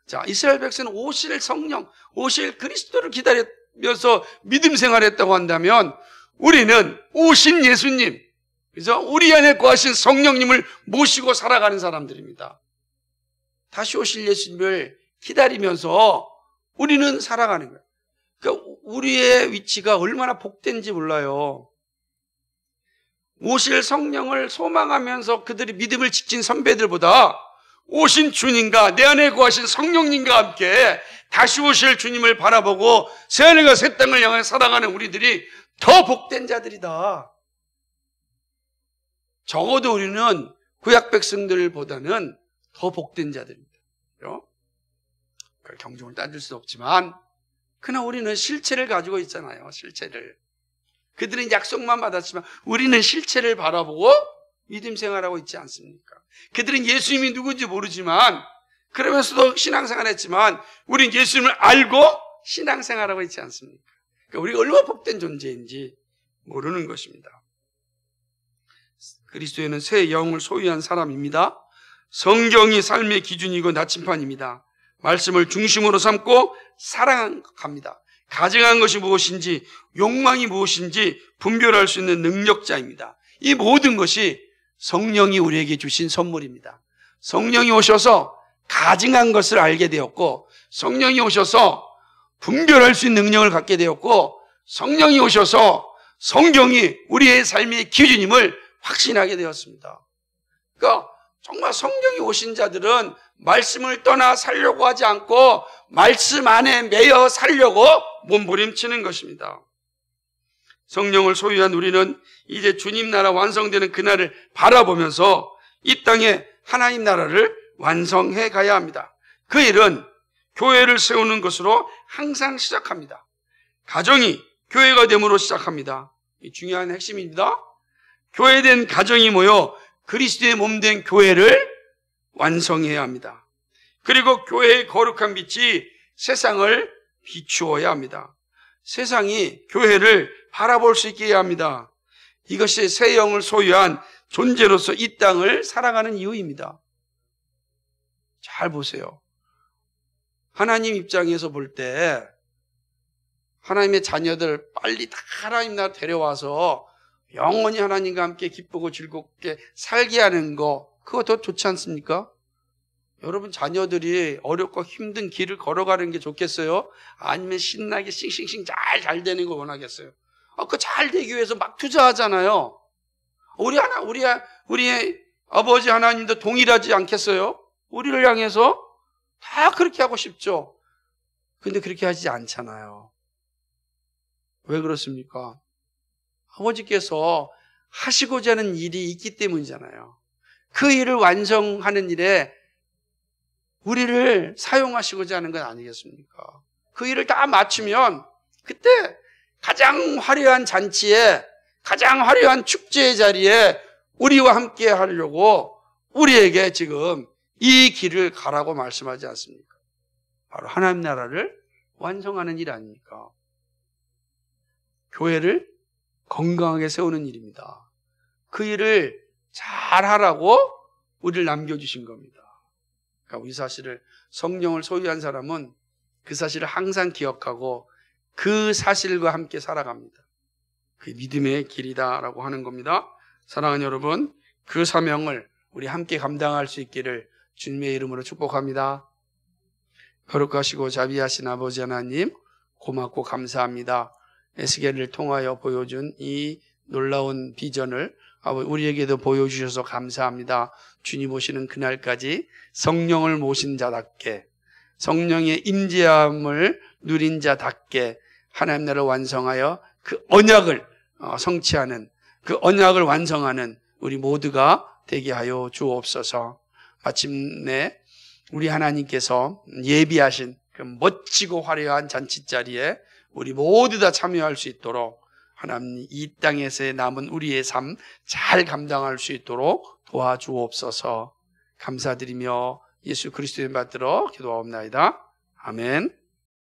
자, 이스라엘 백성은 오실 성령, 오실 그리스도를 기다리면서 믿음 생활했다고 한다면 우리는 오신 예수님, 그래서 우리 안에 거하신 성령님을 모시고 살아가는 사람들입니다. 다시 오실 예수님을 기다리면서 우리는 살아가는 거예요. 그러니까 우리의 위치가 얼마나 복된지 몰라요. 오실 성령을 소망하면서 그들이 믿음을 지킨 선배들보다 오신 주님과 내 안에 거하신 성령님과 함께 다시 오실 주님을 바라보고 새하늘과 새 땅을 향해 살아가는 우리들이 더 복된 자들이다. 적어도 우리는 구약 백성들보다는 더 복된 자들입니다. 그걸 경종을 따질 수 없지만 그러나 우리는 실체를 가지고 있잖아요. 실체를. 그들은 약속만 받았지만 우리는 실체를 바라보고 믿음 생활하고 있지 않습니까? 그들은 예수님이 누군지 모르지만 그러면서도 신앙생활 했지만 우리는 예수님을 알고 신앙생활하고 있지 않습니까? 그러니까 우리가 얼마나 복된 존재인지 모르는 것입니다. 그리스도에는 새 영을 소유한 사람입니다. 성경이 삶의 기준이고 나침판입니다. 말씀을 중심으로 삼고 사랑합니다. 가증한 것이 무엇인지 욕망이 무엇인지 분별할 수 있는 능력자입니다. 이 모든 것이 성령이 우리에게 주신 선물입니다. 성령이 오셔서 가증한 것을 알게 되었고 성령이 오셔서 분별할 수 있는 능력을 갖게 되었고 성령이 오셔서 성경이 우리의 삶의 기준임을 확신하게 되었습니다. 그러니까 정말 성령이 오신 자들은 말씀을 떠나 살려고 하지 않고 말씀 안에 매여 살려고 몸부림치는 것입니다. 성령을 소유한 우리는 이제 주님 나라 완성되는 그날을 바라보면서 이 땅에 하나님 나라를 완성해 가야 합니다. 그 일은 교회를 세우는 것으로 항상 시작합니다. 가정이 교회가 됨으로 시작합니다. 이 중요한 핵심입니다. 교회된 가정이 모여 그리스도의 몸된 교회를 완성해야 합니다. 그리고 교회의 거룩한 빛이 세상을 비추어야 합니다. 세상이 교회를 바라볼 수 있게 해야 합니다. 이것이 새 영을 소유한 존재로서 이 땅을 살아가는 이유입니다. 잘 보세요. 하나님 입장에서 볼 때 하나님의 자녀들 빨리 다 하나님 나라 데려와서 영원히 하나님과 함께 기쁘고 즐겁게 살게 하는 거, 그거 더 좋지 않습니까? 여러분 자녀들이 어렵고 힘든 길을 걸어가는 게 좋겠어요? 아니면 신나게 싱싱싱 잘 되는 거 원하겠어요? 그 잘 되기 위해서 막 투자하잖아요. 우리의 아버지 하나님도 동일하지 않겠어요? 우리를 향해서 다 그렇게 하고 싶죠. 근데 그렇게 하지 않잖아요. 왜 그렇습니까? 아버지께서 하시고자 하는 일이 있기 때문이잖아요. 그 일을 완성하는 일에 우리를 사용하시고자 하는 건 아니겠습니까? 그 일을 다 마치면 그때 가장 화려한 잔치에, 가장 화려한 축제의 자리에 우리와 함께 하려고 우리에게 지금 이 길을 가라고 말씀하지 않습니까? 바로 하나님 나라를 완성하는 일 아닙니까? 교회를 건강하게 세우는 일입니다. 그 일을 잘 하라고 우리를 남겨주신 겁니다. 그러니까 이 사실을, 성령을 소유한 사람은 그 사실을 항상 기억하고 그 사실과 함께 살아갑니다. 그 믿음의 길이다라고 하는 겁니다. 사랑하는 여러분, 그 사명을 우리 함께 감당할 수 있기를 주님의 이름으로 축복합니다. 거룩하시고 자비하신 아버지 하나님, 고맙고 감사합니다. 에스겔을 통하여 보여준 이 놀라운 비전을 우리에게도 보여주셔서 감사합니다. 주님 오시는 그날까지 성령을 모신 자답게, 성령의 임재함을 누린 자답게 하나님 나라를 완성하여 그 언약을 성취하는, 그 언약을 완성하는 우리 모두가 되게 하여 주옵소서. 마침내 우리 하나님께서 예비하신 그 멋지고 화려한 잔치자리에 우리 모두 다 참여할 수 있도록 하나님 이 땅에서의 남은 우리의 삶 잘 감당할 수 있도록 도와주옵소서. 감사드리며 예수 그리스도의 받들어 기도하옵나이다. 아멘.